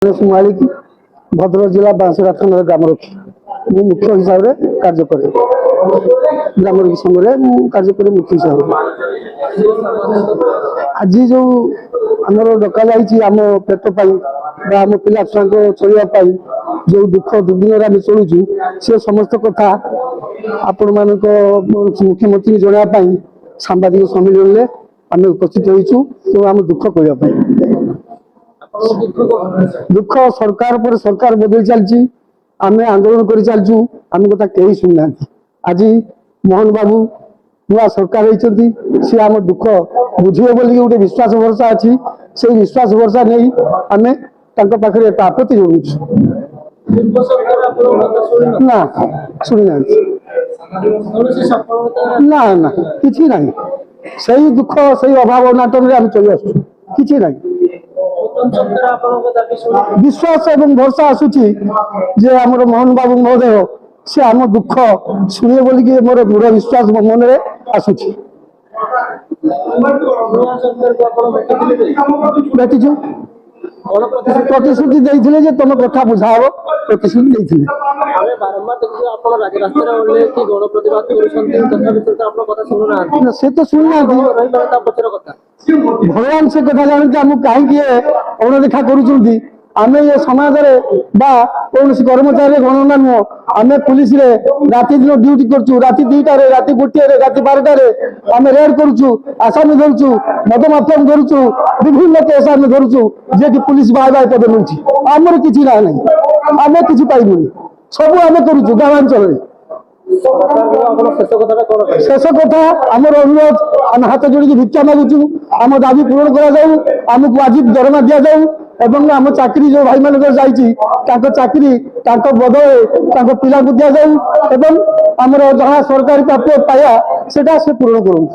मालिक भद्रक जिला बांसुरा थाना ग्रामरक्षी मु मुख्य हिसाब से कार्य करे ग्रामरक्षी संघ कार्य करे मुख्य हिसाब से आज जो आमर डका आम पेट आम पिला छुआ चलने जो दुख दुर्दिन आम चलुचु से समस्त कथा आपण मान मुख्यमंत्री जनापी सांबादिक सम्मेलन में आम उपस्थित होइचु तो आम दुख कहवाई दुख सरकार पर सरकार बदल चलती आम आंदोलन कर चलचु आम कथा कहीं शुणुना आज मोहन बाबू नुआ सरकार होती सी आम दुख बुझे बोल गोटे विश्वास भरसा अच्छी से विश्वास भरसा नहीं आम पाखे एक आपत्ति जोड़ू ना शुणी ना ना कि ना से दुख से अभाव अनाटन में आम चली आसु कि ना विश्वास एवं भरोसा आसूची जे आमर मोहन बाबू महोदय से आम दुख शुणे बोलिकी मोर दृढ़ विश्वास मन में आसूची भेटिचु प्रतिश्रुति देते तुम कथा बुझा हम प्रतिश्रुति देते से तो शुणुना भगवान से कथा जानते आम कहीं अणदेखा करुँच आम ये समाज कौन कर्मचारी गणना नुह आम पुलिस राति दिन ड्यूटी करुँ राति 2टार राति 1 राति 12टार आम रेड करुँ आसामी धरुचु मद माफिया धरुचु विभिन्न केस आम धरुचु जे कि पुलिस बाय बाय पद मिलूँ आमर कि ना ना आम कि पाइबुनि सब आम करुँ ग्रामांचल शेष कथा आमर अनुरोध आम हाथ जोड़ी भिक्षा मागुचु आम दाबी पूरण करमको आज दरमा दि जाऊ एवं आम चाकरी जो भाई मान चाकरी बदले पिला को दि जाऊ एवं आमर जहाँ सरकारी प्राप्य पाया से पूरण करूँ।